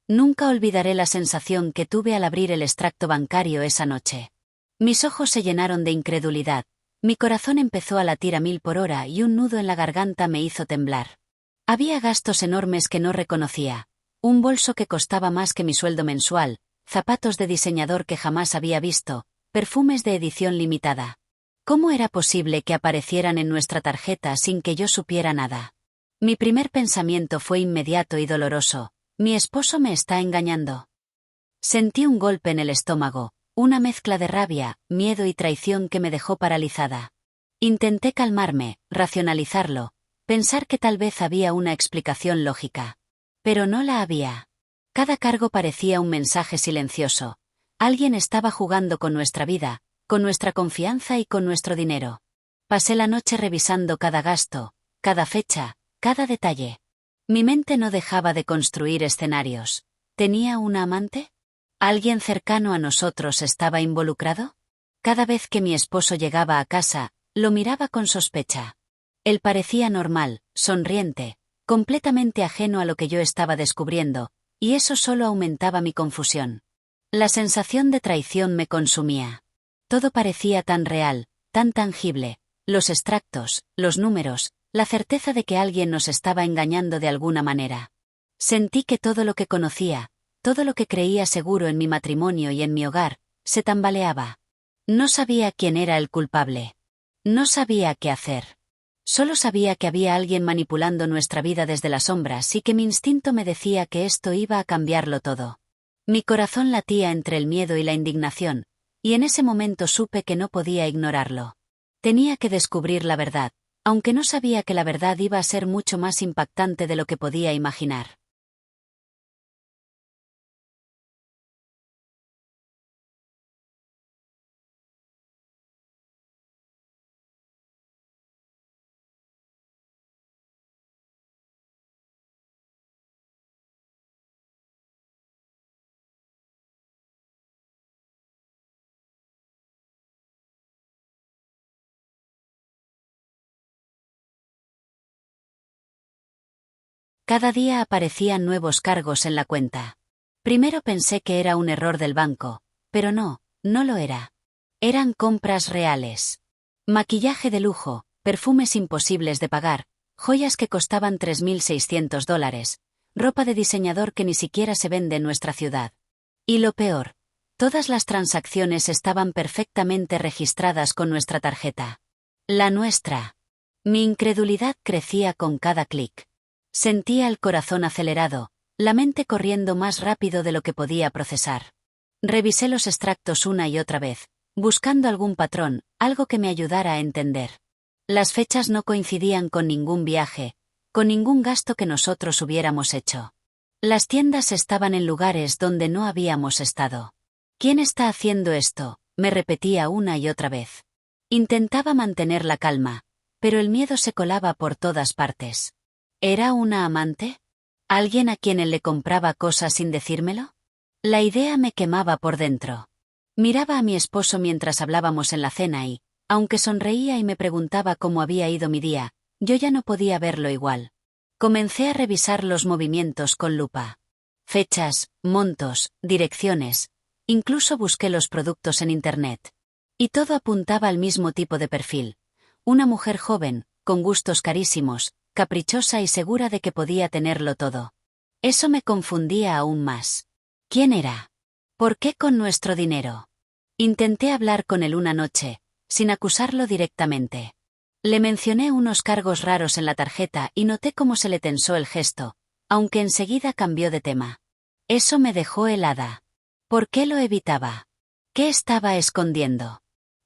Nunca olvidaré la sensación que tuve al abrir el extracto bancario esa noche. Mis ojos se llenaron de incredulidad, mi corazón empezó a latir a 1000 por hora y un nudo en la garganta me hizo temblar. Había gastos enormes que no reconocía, un bolso que costaba más que mi sueldo mensual, zapatos de diseñador que jamás había visto, perfumes de edición limitada. ¿Cómo era posible que aparecieran en nuestra tarjeta sin que yo supiera nada? Mi primer pensamiento fue inmediato y doloroso: mi esposo me está engañando. Sentí un golpe en el estómago, una mezcla de rabia, miedo y traición que me dejó paralizada. Intenté calmarme, racionalizarlo, pensar que tal vez había una explicación lógica. Pero no la había. Cada cargo parecía un mensaje silencioso. Alguien estaba jugando con nuestra vida, con nuestra confianza y con nuestro dinero. Pasé la noche revisando cada gasto, cada fecha, cada detalle. Mi mente no dejaba de construir escenarios. ¿Tenía una amante? ¿Alguien cercano a nosotros estaba involucrado? Cada vez que mi esposo llegaba a casa, lo miraba con sospecha. Él parecía normal, sonriente, completamente ajeno a lo que yo estaba descubriendo, y eso solo aumentaba mi confusión. La sensación de traición me consumía. Todo parecía tan real, tan tangible, los extractos, los números, la certeza de que alguien nos estaba engañando de alguna manera. Sentí que todo lo que conocía, todo lo que creía seguro en mi matrimonio y en mi hogar, se tambaleaba. No sabía quién era el culpable. No sabía qué hacer. Solo sabía que había alguien manipulando nuestra vida desde las sombras y que mi instinto me decía que esto iba a cambiarlo todo. Mi corazón latía entre el miedo y la indignación, y en ese momento supe que no podía ignorarlo. Tenía que descubrir la verdad, aunque no sabía que la verdad iba a ser mucho más impactante de lo que podía imaginar. Cada día aparecían nuevos cargos en la cuenta. Primero pensé que era un error del banco, pero no, no lo era. Eran compras reales. Maquillaje de lujo, perfumes imposibles de pagar, joyas que costaban $3600, ropa de diseñador que ni siquiera se vende en nuestra ciudad. Y lo peor, todas las transacciones estaban perfectamente registradas con nuestra tarjeta. La nuestra. Mi incredulidad crecía con cada clic. Sentía el corazón acelerado, la mente corriendo más rápido de lo que podía procesar. Revisé los extractos una y otra vez, buscando algún patrón, algo que me ayudara a entender. Las fechas no coincidían con ningún viaje, con ningún gasto que nosotros hubiéramos hecho. Las tiendas estaban en lugares donde no habíamos estado. ¿Quién está haciendo esto?, me repetía una y otra vez. Intentaba mantener la calma, pero el miedo se colaba por todas partes. ¿Era una amante? ¿Alguien a quien él le compraba cosas sin decírmelo? La idea me quemaba por dentro. Miraba a mi esposo mientras hablábamos en la cena y, aunque sonreía y me preguntaba cómo había ido mi día, yo ya no podía verlo igual. Comencé a revisar los movimientos con lupa. Fechas, montos, direcciones, incluso busqué los productos en Internet. Y todo apuntaba al mismo tipo de perfil. Una mujer joven, con gustos carísimos, caprichosa y segura de que podía tenerlo todo. Eso me confundía aún más. ¿Quién era? ¿Por qué con nuestro dinero? Intenté hablar con él una noche, sin acusarlo directamente. Le mencioné unos cargos raros en la tarjeta y noté cómo se le tensó el gesto, aunque enseguida cambió de tema. Eso me dejó helada. ¿Por qué lo evitaba? ¿Qué estaba escondiendo?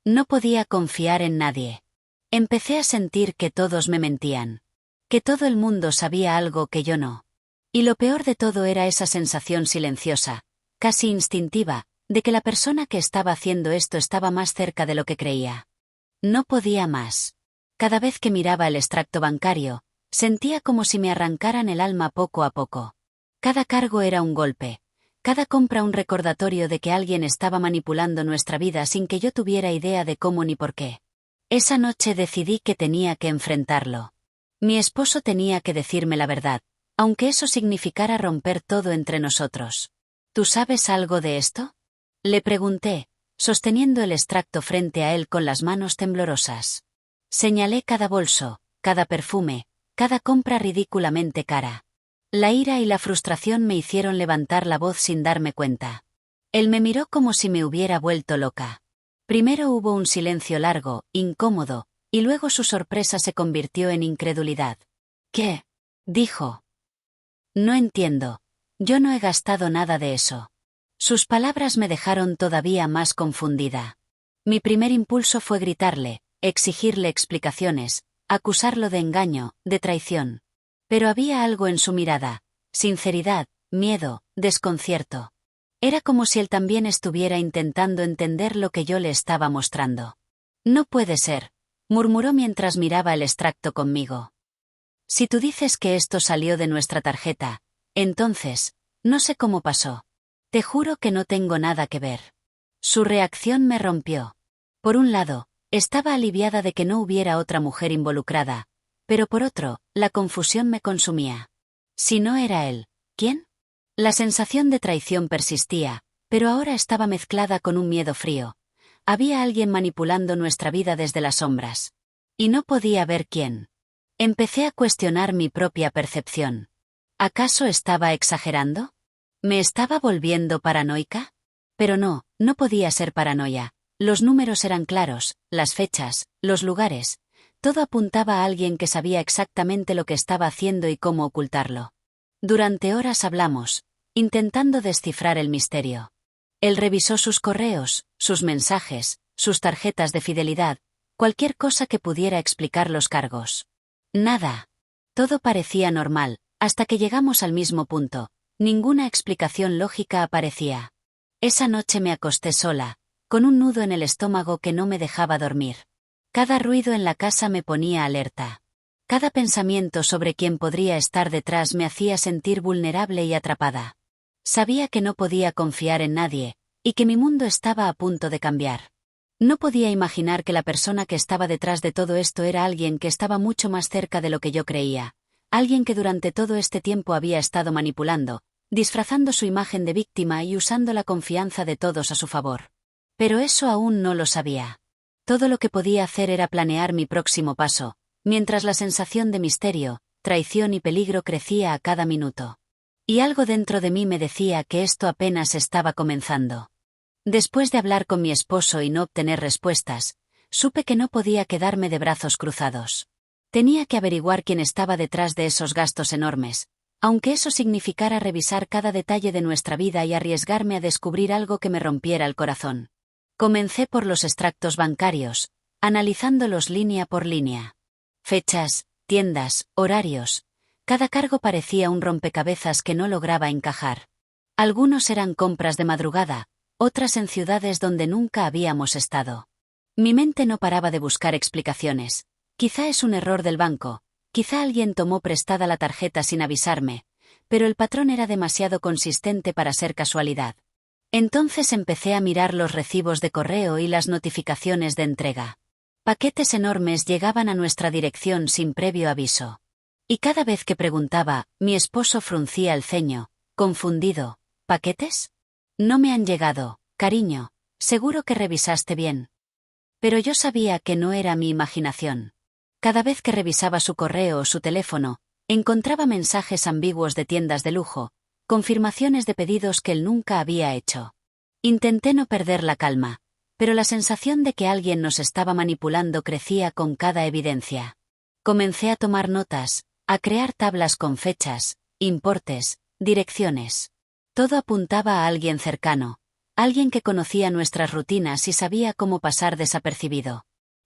No podía confiar en nadie. Empecé a sentir que todos me mentían. Que todo el mundo sabía algo que yo no. Y lo peor de todo era esa sensación silenciosa, casi instintiva, de que la persona que estaba haciendo esto estaba más cerca de lo que creía. No podía más. Cada vez que miraba el extracto bancario, sentía como si me arrancaran el alma poco a poco. Cada cargo era un golpe, cada compra un recordatorio de que alguien estaba manipulando nuestra vida sin que yo tuviera idea de cómo ni por qué. Esa noche decidí que tenía que enfrentarlo. Mi esposo tenía que decirme la verdad, aunque eso significara romper todo entre nosotros. ¿Tú sabes algo de esto? Le pregunté, sosteniendo el extracto frente a él con las manos temblorosas. Señalé cada bolso, cada perfume, cada compra ridículamente cara. La ira y la frustración me hicieron levantar la voz sin darme cuenta. Él me miró como si me hubiera vuelto loca. Primero hubo un silencio largo, incómodo, y luego su sorpresa se convirtió en incredulidad. ¿Qué? Dijo. No entiendo. Yo no he gastado nada de eso. Sus palabras me dejaron todavía más confundida. Mi primer impulso fue gritarle, exigirle explicaciones, acusarlo de engaño, de traición. Pero había algo en su mirada, sinceridad, miedo, desconcierto. Era como si él también estuviera intentando entender lo que yo le estaba mostrando. No puede ser, murmuró mientras miraba el extracto conmigo. Si tú dices que esto salió de nuestra tarjeta, entonces, no sé cómo pasó. Te juro que no tengo nada que ver. Su reacción me rompió. Por un lado, estaba aliviada de que no hubiera otra mujer involucrada, pero por otro, la confusión me consumía. Si no era él, ¿quién? La sensación de traición persistía, pero ahora estaba mezclada con un miedo frío. Había alguien manipulando nuestra vida desde las sombras. Y no podía ver quién. Empecé a cuestionar mi propia percepción. ¿Acaso estaba exagerando? ¿Me estaba volviendo paranoica? Pero no, no podía ser paranoia. Los números eran claros, las fechas, los lugares. Todo apuntaba a alguien que sabía exactamente lo que estaba haciendo y cómo ocultarlo. Durante horas hablamos, intentando descifrar el misterio. Él revisó sus correos, sus mensajes, sus tarjetas de fidelidad, cualquier cosa que pudiera explicar los cargos. Nada. Todo parecía normal, hasta que llegamos al mismo punto. Ninguna explicación lógica aparecía. Esa noche me acosté sola, con un nudo en el estómago que no me dejaba dormir. Cada ruido en la casa me ponía alerta. Cada pensamiento sobre quién podría estar detrás me hacía sentir vulnerable y atrapada. Sabía que no podía confiar en nadie, y que mi mundo estaba a punto de cambiar. No podía imaginar que la persona que estaba detrás de todo esto era alguien que estaba mucho más cerca de lo que yo creía, alguien que durante todo este tiempo había estado manipulando, disfrazando su imagen de víctima y usando la confianza de todos a su favor. Pero eso aún no lo sabía. Todo lo que podía hacer era planear mi próximo paso, mientras la sensación de misterio, traición y peligro crecía a cada minuto. Y algo dentro de mí me decía que esto apenas estaba comenzando. Después de hablar con mi esposo y no obtener respuestas, supe que no podía quedarme de brazos cruzados. Tenía que averiguar quién estaba detrás de esos gastos enormes, aunque eso significara revisar cada detalle de nuestra vida y arriesgarme a descubrir algo que me rompiera el corazón. Comencé por los extractos bancarios, analizándolos línea por línea. Fechas, tiendas, horarios. Cada cargo parecía un rompecabezas que no lograba encajar. Algunos eran compras de madrugada, otras en ciudades donde nunca habíamos estado. Mi mente no paraba de buscar explicaciones. Quizá es un error del banco, quizá alguien tomó prestada la tarjeta sin avisarme, pero el patrón era demasiado consistente para ser casualidad. Entonces empecé a mirar los recibos de correo y las notificaciones de entrega. Paquetes enormes llegaban a nuestra dirección sin previo aviso. Y cada vez que preguntaba, mi esposo fruncía el ceño, confundido. ¿Paquetes? No me han llegado, cariño, seguro que revisaste bien. Pero yo sabía que no era mi imaginación. Cada vez que revisaba su correo o su teléfono, encontraba mensajes ambiguos de tiendas de lujo, confirmaciones de pedidos que él nunca había hecho. Intenté no perder la calma, pero la sensación de que alguien nos estaba manipulando crecía con cada evidencia. Comencé a tomar notas, a crear tablas con fechas, importes, direcciones. Todo apuntaba a alguien cercano, alguien que conocía nuestras rutinas y sabía cómo pasar desapercibido.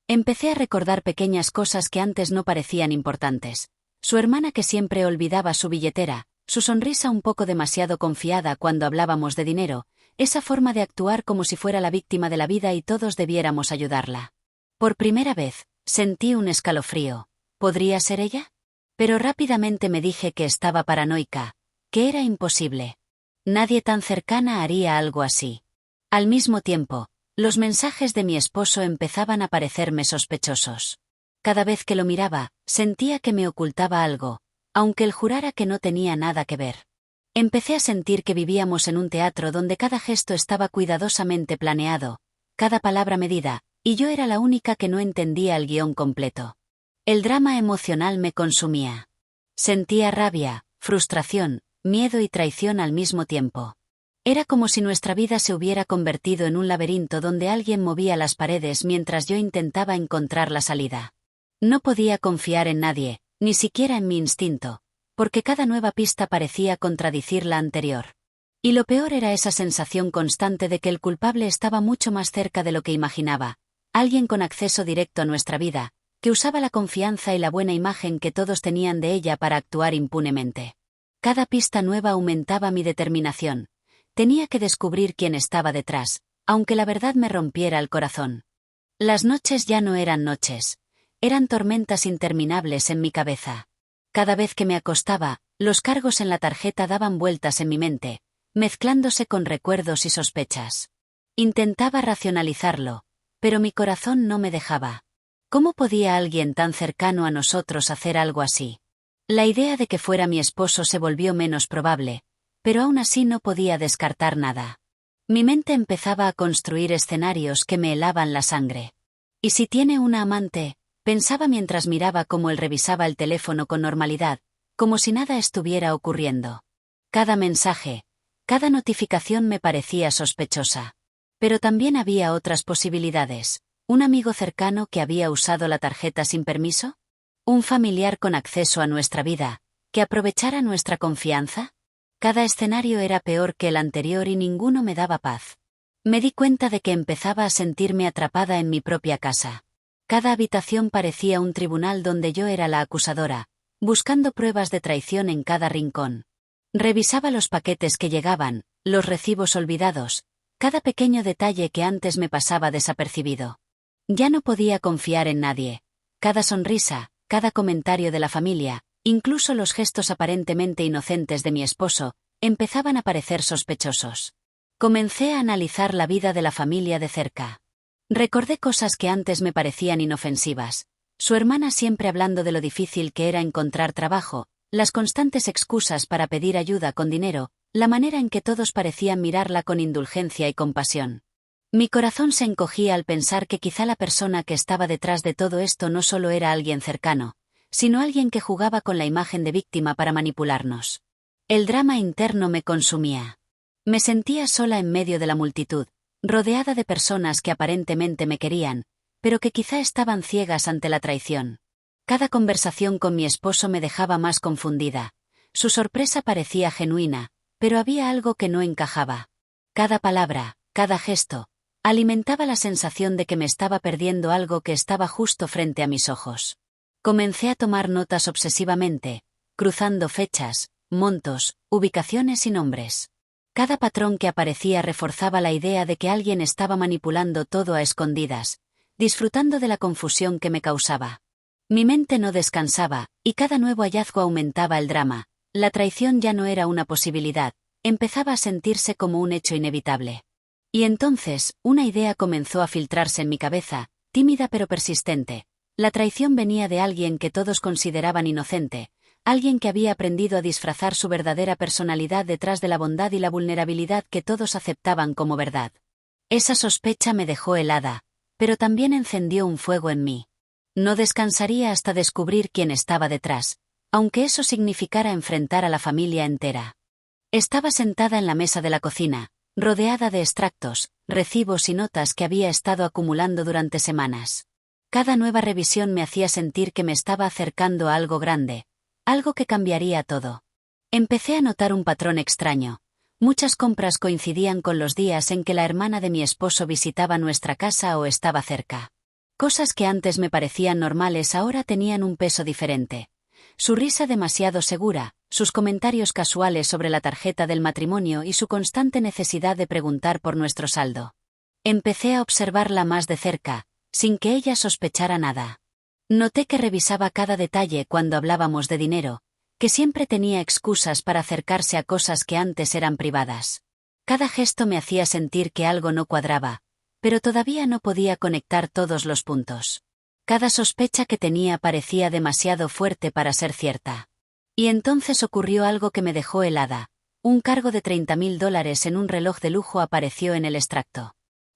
Empecé a recordar pequeñas cosas que antes no parecían importantes. Su hermana que siempre olvidaba su billetera, su sonrisa un poco demasiado confiada cuando hablábamos de dinero, esa forma de actuar como si fuera la víctima de la vida y todos debiéramos ayudarla. Por primera vez, sentí un escalofrío. ¿Podría ser ella? Pero rápidamente me dije que estaba paranoica, que era imposible. Nadie tan cercana haría algo así. Al mismo tiempo, los mensajes de mi esposo empezaban a parecerme sospechosos. Cada vez que lo miraba, sentía que me ocultaba algo, aunque él jurara que no tenía nada que ver. Empecé a sentir que vivíamos en un teatro donde cada gesto estaba cuidadosamente planeado, cada palabra medida, y yo era la única que no entendía el guión completo. El drama emocional me consumía. Sentía rabia, frustración, miedo y traición al mismo tiempo. Era como si nuestra vida se hubiera convertido en un laberinto donde alguien movía las paredes mientras yo intentaba encontrar la salida. No podía confiar en nadie, ni siquiera en mi instinto, porque cada nueva pista parecía contradecir la anterior. Y lo peor era esa sensación constante de que el culpable estaba mucho más cerca de lo que imaginaba, alguien con acceso directo a nuestra vida, que usaba la confianza y la buena imagen que todos tenían de ella para actuar impunemente. Cada pista nueva aumentaba mi determinación. Tenía que descubrir quién estaba detrás, aunque la verdad me rompiera el corazón. Las noches ya no eran noches. Eran tormentas interminables en mi cabeza. Cada vez que me acostaba, los cargos en la tarjeta daban vueltas en mi mente, mezclándose con recuerdos y sospechas. Intentaba racionalizarlo, pero mi corazón no me dejaba. ¿Cómo podía alguien tan cercano a nosotros hacer algo así? La idea de que fuera mi esposo se volvió menos probable, pero aún así no podía descartar nada. Mi mente empezaba a construir escenarios que me helaban la sangre. ¿Y si tiene una amante? Pensaba mientras miraba cómo él revisaba el teléfono con normalidad, como si nada estuviera ocurriendo. Cada mensaje, cada notificación me parecía sospechosa. Pero también había otras posibilidades. ¿Un amigo cercano que había usado la tarjeta sin permiso? ¿Un familiar con acceso a nuestra vida, que aprovechara nuestra confianza? Cada escenario era peor que el anterior y ninguno me daba paz. Me di cuenta de que empezaba a sentirme atrapada en mi propia casa. Cada habitación parecía un tribunal donde yo era la acusadora, buscando pruebas de traición en cada rincón. Revisaba los paquetes que llegaban, los recibos olvidados, cada pequeño detalle que antes me pasaba desapercibido. Ya no podía confiar en nadie. Cada sonrisa, cada comentario de la familia, incluso los gestos aparentemente inocentes de mi esposo, empezaban a parecer sospechosos. Comencé a analizar la vida de la familia de cerca. Recordé cosas que antes me parecían inofensivas. Su hermana siempre hablando de lo difícil que era encontrar trabajo, las constantes excusas para pedir ayuda con dinero, la manera en que todos parecían mirarla con indulgencia y compasión. Mi corazón se encogía al pensar que quizá la persona que estaba detrás de todo esto no solo era alguien cercano, sino alguien que jugaba con la imagen de víctima para manipularnos. El drama interno me consumía. Me sentía sola en medio de la multitud, rodeada de personas que aparentemente me querían, pero que quizá estaban ciegas ante la traición. Cada conversación con mi esposo me dejaba más confundida. Su sorpresa parecía genuina, pero había algo que no encajaba. Cada palabra, cada gesto, alimentaba la sensación de que me estaba perdiendo algo que estaba justo frente a mis ojos. Comencé a tomar notas obsesivamente, cruzando fechas, montos, ubicaciones y nombres. Cada patrón que aparecía reforzaba la idea de que alguien estaba manipulando todo a escondidas, disfrutando de la confusión que me causaba. Mi mente no descansaba, y cada nuevo hallazgo aumentaba el drama. La traición ya no era una posibilidad, empezaba a sentirse como un hecho inevitable. Y entonces, una idea comenzó a filtrarse en mi cabeza, tímida pero persistente. La traición venía de alguien que todos consideraban inocente, alguien que había aprendido a disfrazar su verdadera personalidad detrás de la bondad y la vulnerabilidad que todos aceptaban como verdad. Esa sospecha me dejó helada, pero también encendió un fuego en mí. No descansaría hasta descubrir quién estaba detrás, aunque eso significara enfrentar a la familia entera. Estaba sentada en la mesa de la cocina, rodeada de extractos, recibos y notas que había estado acumulando durante semanas. Cada nueva revisión me hacía sentir que me estaba acercando a algo grande, algo que cambiaría todo. Empecé a notar un patrón extraño. Muchas compras coincidían con los días en que la hermana de mi esposo visitaba nuestra casa o estaba cerca. Cosas que antes me parecían normales ahora tenían un peso diferente. Su risa demasiado segura, sus comentarios casuales sobre la tarjeta del matrimonio y su constante necesidad de preguntar por nuestro saldo. Empecé a observarla más de cerca, sin que ella sospechara nada. Noté que revisaba cada detalle cuando hablábamos de dinero, que siempre tenía excusas para acercarse a cosas que antes eran privadas. Cada gesto me hacía sentir que algo no cuadraba, pero todavía no podía conectar todos los puntos. Cada sospecha que tenía parecía demasiado fuerte para ser cierta. Y entonces ocurrió algo que me dejó helada. Un cargo de $30.000 en un reloj de lujo apareció en el extracto.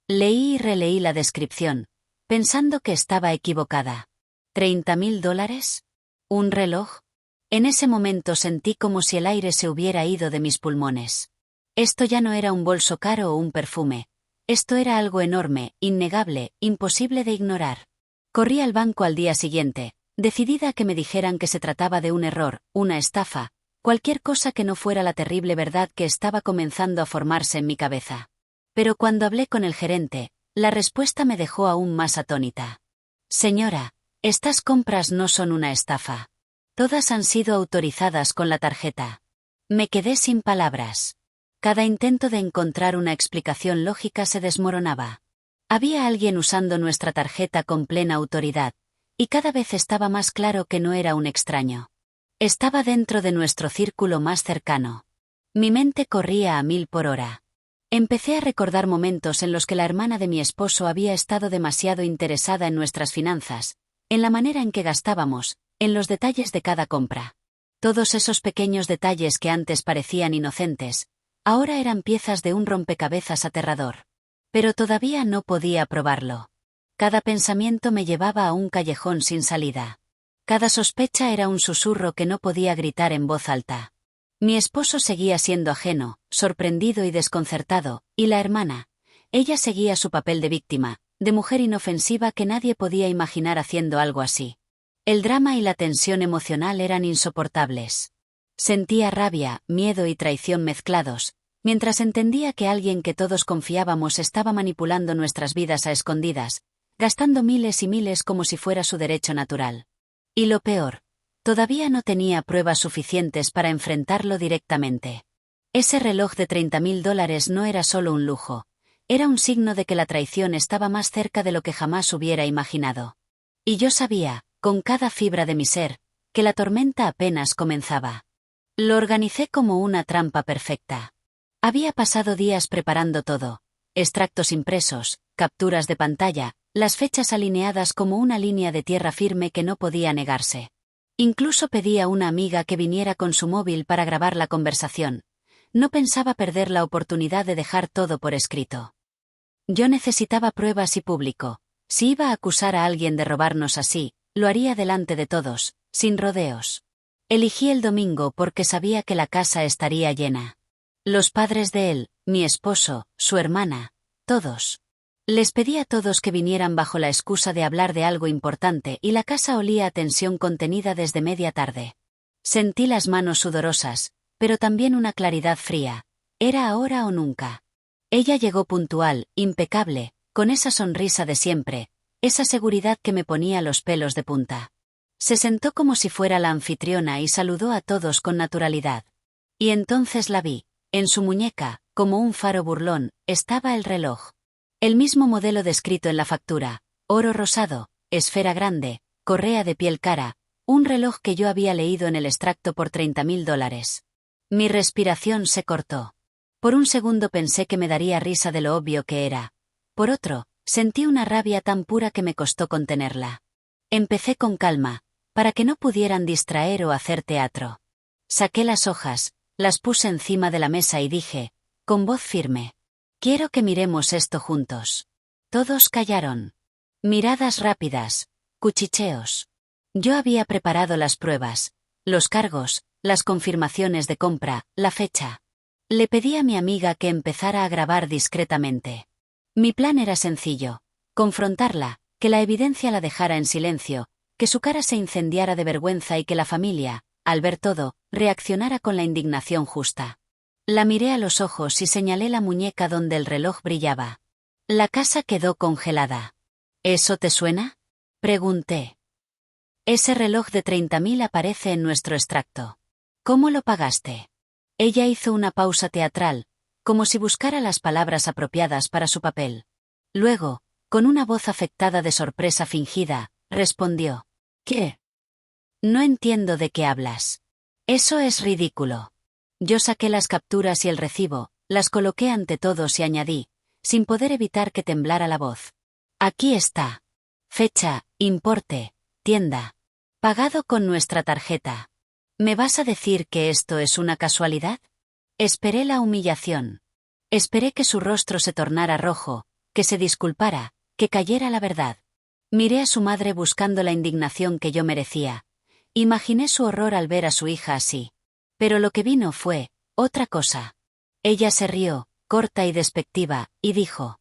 Leí y releí la descripción, pensando que estaba equivocada. ¿$30.000? ¿Un reloj? En ese momento sentí como si el aire se hubiera ido de mis pulmones. Esto ya no era un bolso caro o un perfume. Esto era algo enorme, innegable, imposible de ignorar. Corrí al banco al día siguiente, decidida a que me dijeran que se trataba de un error, una estafa, cualquier cosa que no fuera la terrible verdad que estaba comenzando a formarse en mi cabeza. Pero cuando hablé con el gerente, la respuesta me dejó aún más atónita. Señora, estas compras no son una estafa. Todas han sido autorizadas con la tarjeta. Me quedé sin palabras. Cada intento de encontrar una explicación lógica se desmoronaba. Había alguien usando nuestra tarjeta con plena autoridad, y cada vez estaba más claro que no era un extraño. Estaba dentro de nuestro círculo más cercano. Mi mente corría a 1000 por hora. Empecé a recordar momentos en los que la hermana de mi esposo había estado demasiado interesada en nuestras finanzas, en la manera en que gastábamos, en los detalles de cada compra. Todos esos pequeños detalles que antes parecían inocentes, ahora eran piezas de un rompecabezas aterrador. Pero todavía no podía probarlo. Cada pensamiento me llevaba a un callejón sin salida. Cada sospecha era un susurro que no podía gritar en voz alta. Mi esposo seguía siendo ajeno, sorprendido y desconcertado, y la hermana, ella seguía su papel de víctima, de mujer inofensiva que nadie podía imaginar haciendo algo así. El drama y la tensión emocional eran insoportables. Sentía rabia, miedo y traición mezclados, mientras entendía que alguien que todos confiábamos estaba manipulando nuestras vidas a escondidas, gastando miles y miles como si fuera su derecho natural. Y lo peor, todavía no tenía pruebas suficientes para enfrentarlo directamente. Ese reloj de $30.000 no era solo un lujo, era un signo de que la traición estaba más cerca de lo que jamás hubiera imaginado. Y yo sabía, con cada fibra de mi ser, que la tormenta apenas comenzaba. Lo organicé como una trampa perfecta. Había pasado días preparando todo, extractos impresos, capturas de pantalla, las fechas alineadas como una línea de tierra firme que no podía negarse. Incluso pedí a una amiga que viniera con su móvil para grabar la conversación. No pensaba perder la oportunidad de dejar todo por escrito. Yo necesitaba pruebas y público. Si iba a acusar a alguien de robarnos así, lo haría delante de todos, sin rodeos. Elegí el domingo porque sabía que la casa estaría llena. Los padres de él, mi esposo, su hermana, todos. Les pedí a todos que vinieran bajo la excusa de hablar de algo importante y la casa olía a tensión contenida desde media tarde. Sentí las manos sudorosas, pero también una claridad fría. Era ahora o nunca. Ella llegó puntual, impecable, con esa sonrisa de siempre, esa seguridad que me ponía los pelos de punta. Se sentó como si fuera la anfitriona y saludó a todos con naturalidad. Y entonces la vi. En su muñeca, como un faro burlón, estaba el reloj. El mismo modelo descrito en la factura, oro rosado, esfera grande, correa de piel cara, un reloj que yo había leído en el extracto por $30.000. Mi respiración se cortó. Por un segundo pensé que me daría risa de lo obvio que era. Por otro, sentí una rabia tan pura que me costó contenerla. Empecé con calma, para que no pudieran distraer o hacer teatro. Saqué las hojas, las puse encima de la mesa y dije, con voz firme: quiero que miremos esto juntos. Todos callaron. Miradas rápidas, cuchicheos. Yo había preparado las pruebas, los cargos, las confirmaciones de compra, la fecha. Le pedí a mi amiga que empezara a grabar discretamente. Mi plan era sencillo: confrontarla, que la evidencia la dejara en silencio, que su cara se incendiara de vergüenza y que la familia, al ver todo, reaccionara con la indignación justa. La miré a los ojos y señalé la muñeca donde el reloj brillaba. La casa quedó congelada. ¿Eso te suena?, pregunté. Ese reloj de 30.000 aparece en nuestro extracto. ¿Cómo lo pagaste? Ella hizo una pausa teatral, como si buscara las palabras apropiadas para su papel. Luego, con una voz afectada de sorpresa fingida, respondió: ¿qué? No entiendo de qué hablas. Eso es ridículo. Yo saqué las capturas y el recibo, las coloqué ante todos y añadí, sin poder evitar que temblara la voz: aquí está. Fecha, importe, tienda. Pagado con nuestra tarjeta. ¿Me vas a decir que esto es una casualidad? Esperé la humillación. Esperé que su rostro se tornara rojo, que se disculpara, que cayera la verdad. Miré a su madre buscando la indignación que yo merecía. Imaginé su horror al ver a su hija así. Pero lo que vino fue otra cosa. Ella se rió, corta y despectiva, y dijo: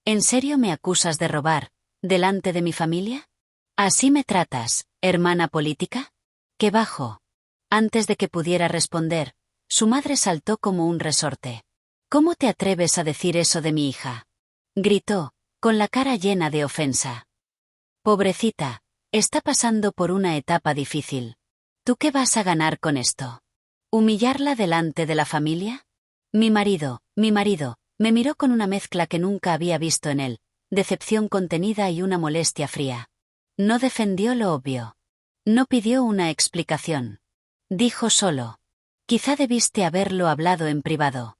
¿En serio me acusas de robar, delante de mi familia? ¿Así me tratas, hermana política? ¡Qué bajo! Antes de que pudiera responder, su madre saltó como un resorte. ¿Cómo te atreves a decir eso de mi hija? Gritó, con la cara llena de ofensa. Pobrecita, está pasando por una etapa difícil. ¿Tú qué vas a ganar con esto? ¿Humillarla delante de la familia? Mi marido, me miró con una mezcla que nunca había visto en él, decepción contenida y una molestia fría. No defendió lo obvio. No pidió una explicación. Dijo solo: quizá debiste haberlo hablado en privado.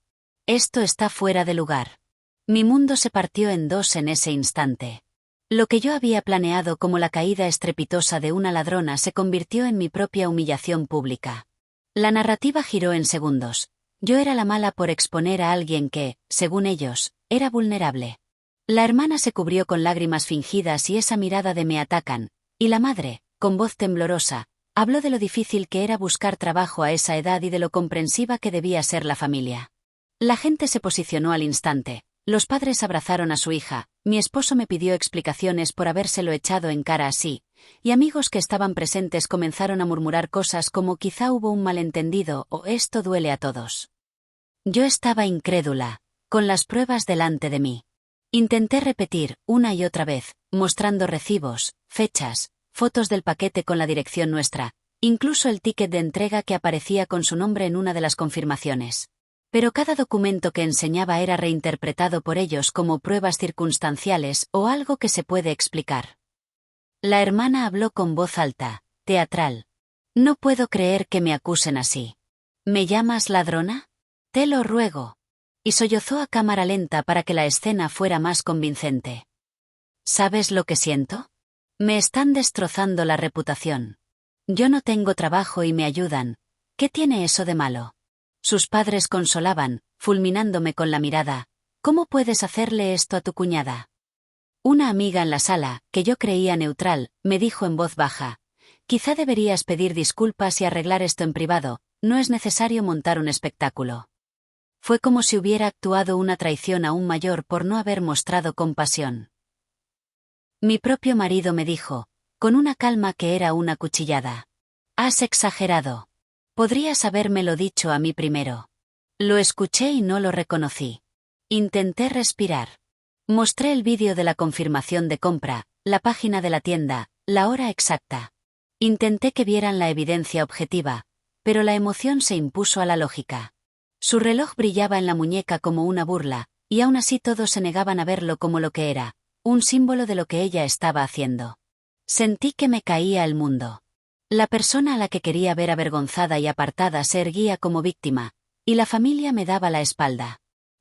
Esto está fuera de lugar. Mi mundo se partió en dos en ese instante. Lo que yo había planeado como la caída estrepitosa de una ladrona se convirtió en mi propia humillación pública. La narrativa giró en segundos. Yo era la mala por exponer a alguien que, según ellos, era vulnerable. La hermana se cubrió con lágrimas fingidas y esa mirada de "me atacan", y la madre, con voz temblorosa, habló de lo difícil que era buscar trabajo a esa edad y de lo comprensiva que debía ser la familia. La gente se posicionó al instante. Los padres abrazaron a su hija, mi esposo me pidió explicaciones por habérselo echado en cara así, y amigos que estaban presentes comenzaron a murmurar cosas como quizá hubo un malentendido o esto duele a todos. Yo estaba incrédula, con las pruebas delante de mí. Intenté repetir, una y otra vez, mostrando recibos, fechas, fotos del paquete con la dirección nuestra, incluso el ticket de entrega que aparecía con su nombre en una de las confirmaciones. Pero cada documento que enseñaba era reinterpretado por ellos como pruebas circunstanciales o algo que se puede explicar. La hermana habló con voz alta, teatral. No puedo creer que me acusen así. ¿Me llamas ladrona? Te lo ruego. Y sollozó a cámara lenta para que la escena fuera más convincente. ¿Sabes lo que siento? Me están destrozando la reputación. Yo no tengo trabajo y me ayudan. ¿Qué tiene eso de malo? Sus padres consolaban, fulminándome con la mirada. ¿Cómo puedes hacerle esto a tu cuñada? Una amiga en la sala, que yo creía neutral, me dijo en voz baja: quizá deberías pedir disculpas y arreglar esto en privado, no es necesario montar un espectáculo. Fue como si hubiera actuado una traición aún mayor por no haber mostrado compasión. Mi propio marido me dijo, con una calma que era una cuchillada: has exagerado. Podrías habérmelo dicho a mí primero. Lo escuché y no lo reconocí. Intenté respirar. Mostré el vídeo de la confirmación de compra, la página de la tienda, la hora exacta. Intenté que vieran la evidencia objetiva, pero la emoción se impuso a la lógica. Su reloj brillaba en la muñeca como una burla, y aún así todos se negaban a verlo como lo que era, un símbolo de lo que ella estaba haciendo. Sentí que me caía el mundo. La persona a la que quería ver avergonzada y apartada se erguía como víctima, y la familia me daba la espalda.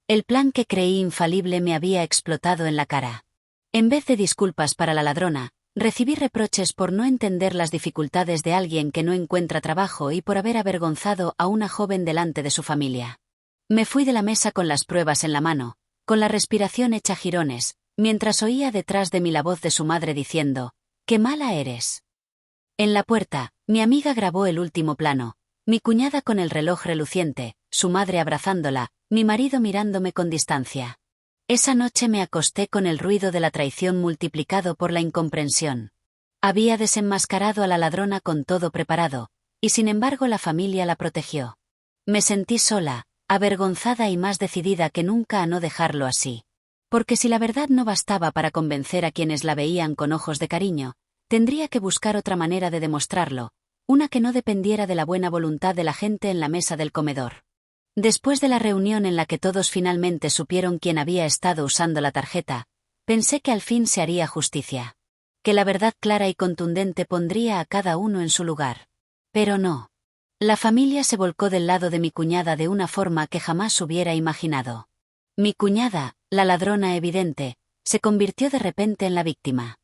El plan que creí infalible me había explotado en la cara. En vez de disculpas para la ladrona, recibí reproches por no entender las dificultades de alguien que no encuentra trabajo y por haber avergonzado a una joven delante de su familia. Me fui de la mesa con las pruebas en la mano, con la respiración hecha jirones, mientras oía detrás de mí la voz de su madre diciendo: «¡Qué mala eres!». En la puerta, mi amiga grabó el último plano, mi cuñada con el reloj reluciente, su madre abrazándola, mi marido mirándome con distancia. Esa noche me acosté con el ruido de la traición multiplicado por la incomprensión. Había desenmascarado a la ladrona con todo preparado, y sin embargo la familia la protegió. Me sentí sola, avergonzada y más decidida que nunca a no dejarlo así. Porque si la verdad no bastaba para convencer a quienes la veían con ojos de cariño, tendría que buscar otra manera de demostrarlo, una que no dependiera de la buena voluntad de la gente en la mesa del comedor. Después de la reunión en la que todos finalmente supieron quién había estado usando la tarjeta, pensé que al fin se haría justicia. Que la verdad clara y contundente pondría a cada uno en su lugar. Pero no. La familia se volcó del lado de mi cuñada de una forma que jamás hubiera imaginado. Mi cuñada, la ladrona evidente, se convirtió de repente en la víctima.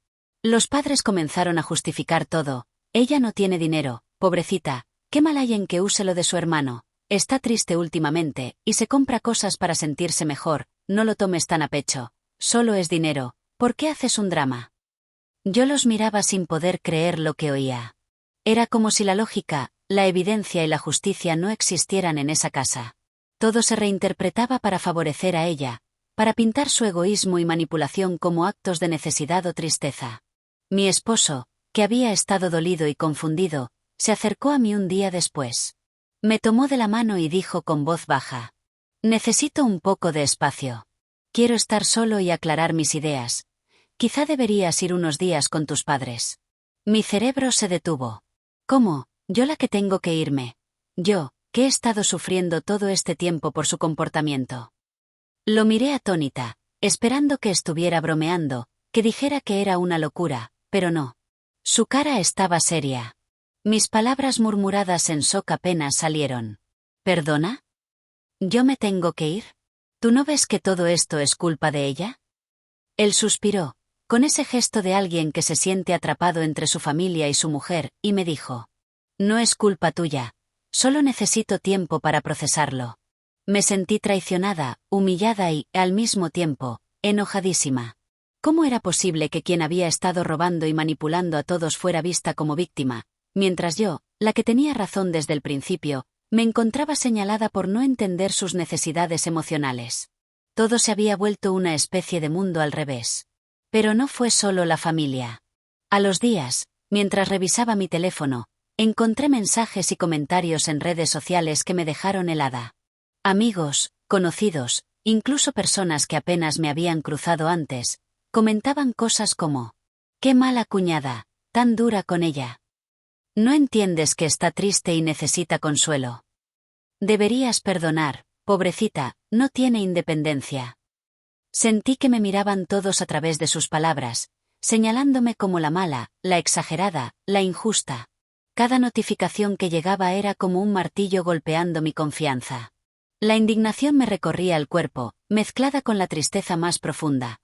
Los padres comenzaron a justificar todo: ella no tiene dinero, pobrecita, ¿Qué mal hay en que use lo de su hermano? Está triste últimamente, y se compra cosas para sentirse mejor, no lo tomes tan a pecho. Solo es dinero, ¿por qué haces un drama? Yo los miraba sin poder creer lo que oía. Era como si la lógica, la evidencia y la justicia no existieran en esa casa. Todo se reinterpretaba para favorecer a ella, para pintar su egoísmo y manipulación como actos de necesidad o tristeza. Mi esposo, que había estado dolido y confundido, se acercó a mí un día después. Me tomó de la mano y dijo con voz baja: «Necesito un poco de espacio. Quiero estar solo y aclarar mis ideas. Quizá deberías ir unos días con tus padres». Mi cerebro se detuvo. ¿Cómo? Yo la que tengo que irme. Yo, que he estado sufriendo todo este tiempo por su comportamiento. Lo miré atónita, esperando que estuviera bromeando, que dijera que era una locura, pero no. Su cara estaba seria. Mis palabras murmuradas en shock apenas salieron. ¿Perdona? ¿Yo me tengo que ir? ¿Tú no ves que todo esto es culpa de ella? Él suspiró, con ese gesto de alguien que se siente atrapado entre su familia y su mujer, y me dijo: «No es culpa tuya. Solo necesito tiempo para procesarlo». Me sentí traicionada, humillada y, al mismo tiempo, enojadísima. ¿Cómo era posible que quien había estado robando y manipulando a todos fuera vista como víctima, mientras yo, la que tenía razón desde el principio, me encontraba señalada por no entender sus necesidades emocionales? Todo se había vuelto una especie de mundo al revés. Pero no fue solo la familia. A los días, mientras revisaba mi teléfono, encontré mensajes y comentarios en redes sociales que me dejaron helada. Amigos, conocidos, incluso personas que apenas me habían cruzado antes, comentaban cosas como: «Qué mala cuñada, tan dura con ella. No entiendes que está triste y necesita consuelo. Deberías perdonar, pobrecita, no tiene independencia». Sentí que me miraban todos a través de sus palabras, señalándome como la mala, la exagerada, la injusta. Cada notificación que llegaba era como un martillo golpeando mi confianza. La indignación me recorría el cuerpo, mezclada con la tristeza más profunda.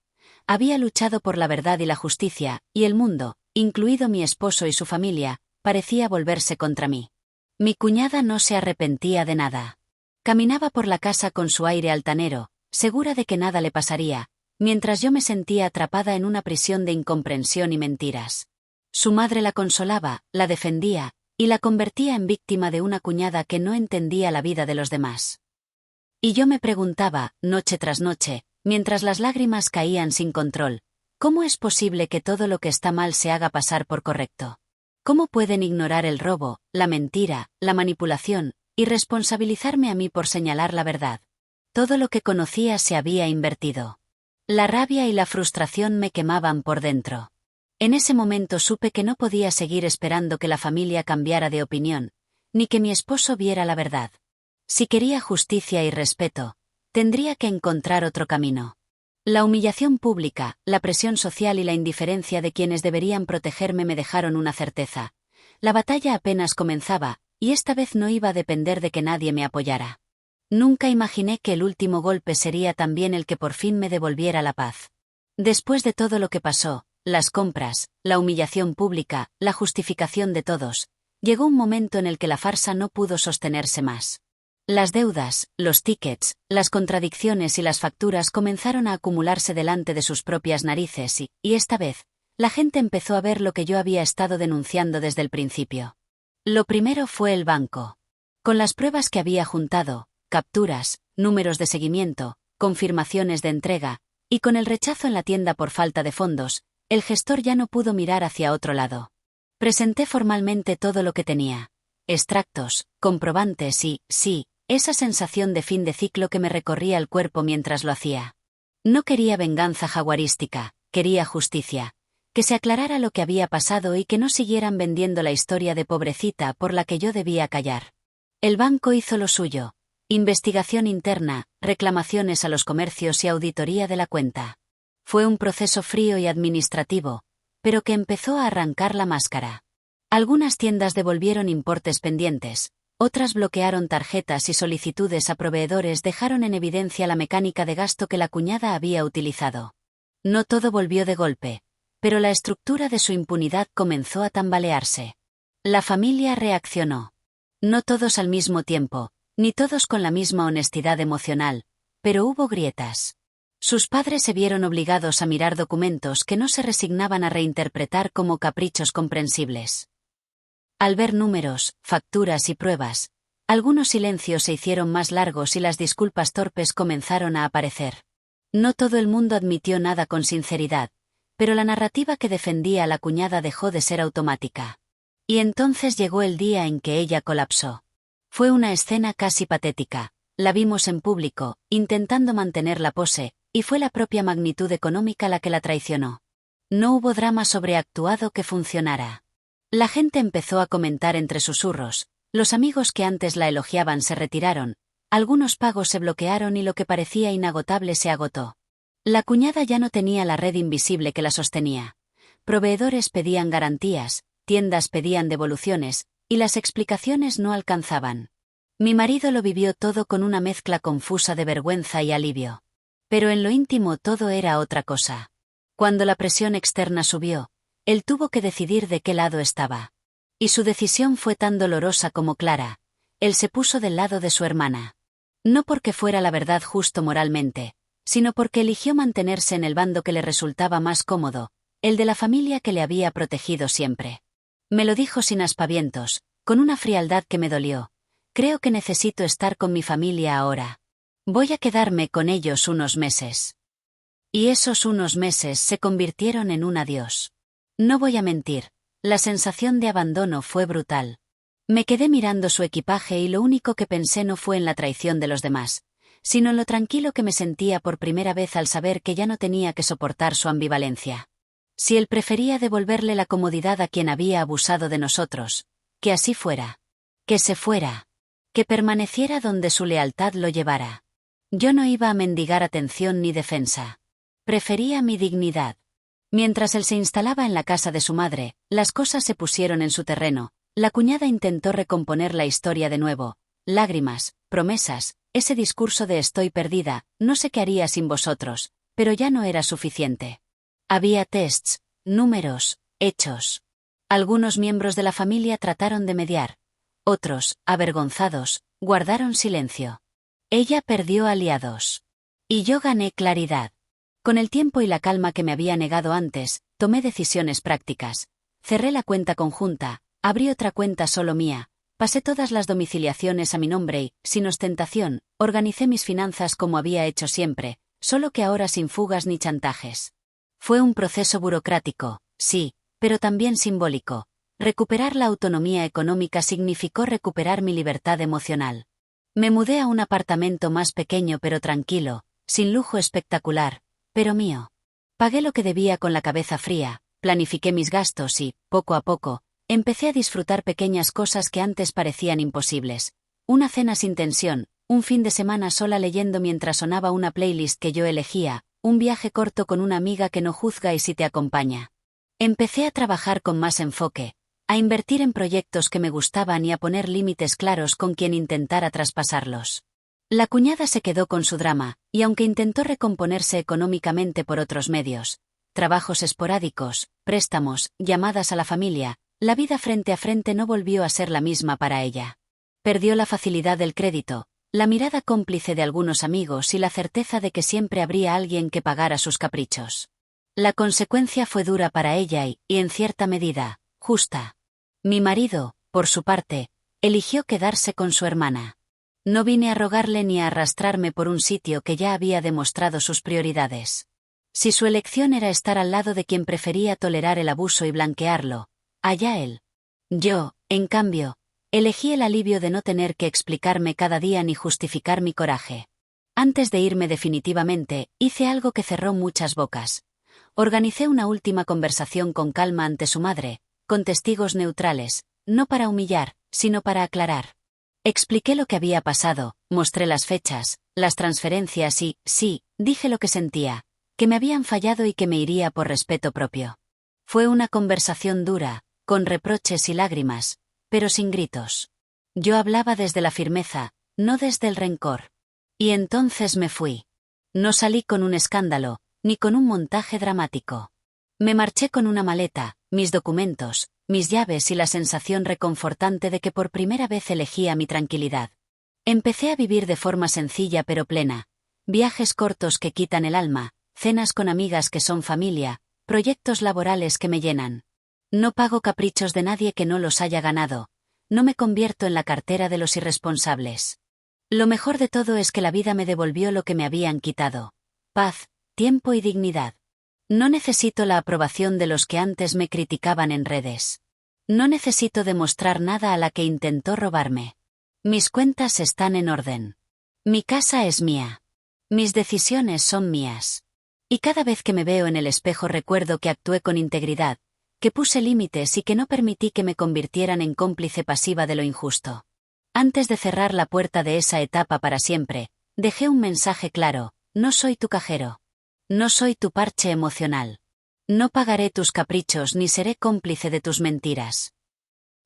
Había luchado por la verdad y la justicia, y el mundo, incluido mi esposo y su familia, parecía volverse contra mí. Mi cuñada no se arrepentía de nada. Caminaba por la casa con su aire altanero, segura de que nada le pasaría, mientras yo me sentía atrapada en una prisión de incomprensión y mentiras. Su madre la consolaba, la defendía, y la convertía en víctima de una cuñada que no entendía la vida de los demás. Y yo me preguntaba, noche tras noche, mientras las lágrimas caían sin control: ¿cómo es posible que todo lo que está mal se haga pasar por correcto? ¿Cómo pueden ignorar el robo, la mentira, la manipulación, y responsabilizarme a mí por señalar la verdad? Todo lo que conocía se había invertido. La rabia y la frustración me quemaban por dentro. En ese momento supe que no podía seguir esperando que la familia cambiara de opinión, ni que mi esposo viera la verdad. Si quería justicia y respeto, tendría que encontrar otro camino. La humillación pública, la presión social y la indiferencia de quienes deberían protegerme me dejaron una certeza: la batalla apenas comenzaba, y esta vez no iba a depender de que nadie me apoyara. Nunca imaginé que el último golpe sería también el que por fin me devolviera la paz. Después de todo lo que pasó, las compras, la humillación pública, la justificación de todos, llegó un momento en el que la farsa no pudo sostenerse más. Las deudas, los tickets, las contradicciones y las facturas comenzaron a acumularse delante de sus propias narices y esta vez, la gente empezó a ver lo que yo había estado denunciando desde el principio. Lo primero fue el banco. Con las pruebas que había juntado, capturas, números de seguimiento, confirmaciones de entrega, y con el rechazo en la tienda por falta de fondos, el gestor ya no pudo mirar hacia otro lado. Presenté formalmente todo lo que tenía: extractos, comprobantes y, sí, esa sensación de fin de ciclo que me recorría el cuerpo mientras lo hacía. No quería venganza jaguarística, quería justicia. Que se aclarara lo que había pasado y que no siguieran vendiendo la historia de pobrecita por la que yo debía callar. El banco hizo lo suyo: investigación interna, reclamaciones a los comercios y auditoría de la cuenta. Fue un proceso frío y administrativo, pero que empezó a arrancar la máscara. Algunas tiendas devolvieron importes pendientes, otras bloquearon tarjetas y solicitudes a proveedores dejaron en evidencia la mecánica de gasto que la cuñada había utilizado. No todo volvió de golpe, pero la estructura de su impunidad comenzó a tambalearse. La familia reaccionó. No todos al mismo tiempo, ni todos con la misma honestidad emocional, pero hubo grietas. Sus padres se vieron obligados a mirar documentos que no se resignaban a reinterpretar como caprichos comprensibles. Al ver números, facturas y pruebas, algunos silencios se hicieron más largos y las disculpas torpes comenzaron a aparecer. No todo el mundo admitió nada con sinceridad, pero la narrativa que defendía a la cuñada dejó de ser automática. Y entonces llegó el día en que ella colapsó. Fue una escena casi patética. La vimos en público, intentando mantener la pose, y fue la propia magnitud económica la que la traicionó. No hubo drama sobreactuado que funcionara. La gente empezó a comentar entre susurros, los amigos que antes la elogiaban se retiraron, algunos pagos se bloquearon y lo que parecía inagotable se agotó. La cuñada ya no tenía la red invisible que la sostenía. Proveedores pedían garantías, tiendas pedían devoluciones, y las explicaciones no alcanzaban. Mi marido lo vivió todo con una mezcla confusa de vergüenza y alivio. Pero en lo íntimo todo era otra cosa. Cuando la presión externa subió, él tuvo que decidir de qué lado estaba. Y su decisión fue tan dolorosa como clara. Él se puso del lado de su hermana. No porque fuera la verdad justo moralmente, sino porque eligió mantenerse en el bando que le resultaba más cómodo, el de la familia que le había protegido siempre. Me lo dijo sin aspavientos, con una frialdad que me dolió. Creo que necesito estar con mi familia ahora. Voy a quedarme con ellos unos meses. Y esos unos meses se convirtieron en un adiós. No voy a mentir, la sensación de abandono fue brutal. Me quedé mirando su equipaje y lo único que pensé no fue en la traición de los demás, sino en lo tranquilo que me sentía por primera vez al saber que ya no tenía que soportar su ambivalencia. Si él prefería devolverle la comodidad a quien había abusado de nosotros, que así fuera. Que se fuera. Que permaneciera donde su lealtad lo llevara. Yo no iba a mendigar atención ni defensa. Prefería mi dignidad. Mientras él se instalaba en la casa de su madre, las cosas se pusieron en su terreno. La cuñada intentó recomponer la historia de nuevo. Lágrimas, promesas, ese discurso de estoy perdida, no sé qué haría sin vosotros, pero ya no era suficiente. Había tests, números, hechos. Algunos miembros de la familia trataron de mediar. Otros, avergonzados, guardaron silencio. Ella perdió aliados. Y yo gané claridad. Con el tiempo y la calma que me había negado antes, tomé decisiones prácticas. Cerré la cuenta conjunta, abrí otra cuenta solo mía, pasé todas las domiciliaciones a mi nombre y, sin ostentación, organicé mis finanzas como había hecho siempre, solo que ahora sin fugas ni chantajes. Fue un proceso burocrático, sí, pero también simbólico. Recuperar la autonomía económica significó recuperar mi libertad emocional. Me mudé a un apartamento más pequeño pero tranquilo, sin lujo espectacular, pero mío. Pagué lo que debía con la cabeza fría, planifiqué mis gastos y, poco a poco, empecé a disfrutar pequeñas cosas que antes parecían imposibles. Una cena sin tensión, un fin de semana sola leyendo mientras sonaba una playlist que yo elegía, un viaje corto con una amiga que no juzga y sí te acompaña. Empecé a trabajar con más enfoque, a invertir en proyectos que me gustaban y a poner límites claros con quien intentara traspasarlos. La cuñada se quedó con su drama, y aunque intentó recomponerse económicamente por otros medios, trabajos esporádicos, préstamos, llamadas a la familia, la vida frente a frente no volvió a ser la misma para ella. Perdió la facilidad del crédito, la mirada cómplice de algunos amigos y la certeza de que siempre habría alguien que pagara sus caprichos. La consecuencia fue dura para ella y, en cierta medida, justa. Mi marido, por su parte, eligió quedarse con su hermana. No vine a rogarle ni a arrastrarme por un sitio que ya había demostrado sus prioridades. Si su elección era estar al lado de quien prefería tolerar el abuso y blanquearlo, allá él. Yo, en cambio, elegí el alivio de no tener que explicarme cada día ni justificar mi coraje. Antes de irme definitivamente, hice algo que cerró muchas bocas. Organicé una última conversación con calma ante su madre, con testigos neutrales, no para humillar, sino para aclarar. Expliqué lo que había pasado, mostré las fechas, las transferencias y, sí, dije lo que sentía, que me habían fallado y que me iría por respeto propio. Fue una conversación dura, con reproches y lágrimas, pero sin gritos. Yo hablaba desde la firmeza, no desde el rencor. Y entonces me fui. No salí con un escándalo, ni con un montaje dramático. Me marché con una maleta, mis documentos, mis llaves y la sensación reconfortante de que por primera vez elegía mi tranquilidad. Empecé a vivir de forma sencilla pero plena. Viajes cortos que quitan el alma, cenas con amigas que son familia, proyectos laborales que me llenan. No pago caprichos de nadie que no los haya ganado. No me convierto en la cartera de los irresponsables. Lo mejor de todo es que la vida me devolvió lo que me habían quitado: paz, tiempo y dignidad. No necesito la aprobación de los que antes me criticaban en redes. No necesito demostrar nada a la que intentó robarme. Mis cuentas están en orden. Mi casa es mía. Mis decisiones son mías. Y cada vez que me veo en el espejo recuerdo que actué con integridad, que puse límites y que no permití que me convirtieran en cómplice pasiva de lo injusto. Antes de cerrar la puerta de esa etapa para siempre, dejé un mensaje claro: no soy tu cajero. No soy tu parche emocional. No pagaré tus caprichos ni seré cómplice de tus mentiras.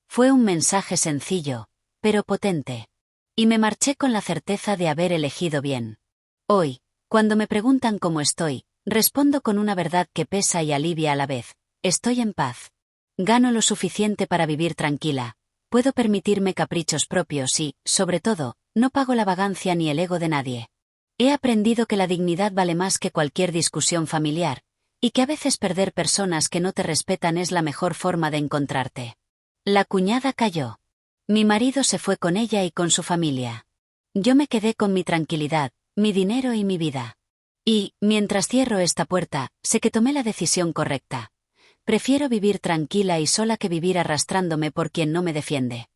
Fue un mensaje sencillo, pero potente. Y me marché con la certeza de haber elegido bien. Hoy, cuando me preguntan cómo estoy, respondo con una verdad que pesa y alivia a la vez: estoy en paz. Gano lo suficiente para vivir tranquila. Puedo permitirme caprichos propios y, sobre todo, no pago la vagancia ni el ego de nadie. He aprendido que la dignidad vale más que cualquier discusión familiar, y que a veces perder personas que no te respetan es la mejor forma de encontrarte. La cuñada cayó. Mi marido se fue con ella y con su familia. Yo me quedé con mi tranquilidad, mi dinero y mi vida. Y, mientras cierro esta puerta, sé que tomé la decisión correcta. Prefiero vivir tranquila y sola que vivir arrastrándome por quien no me defiende.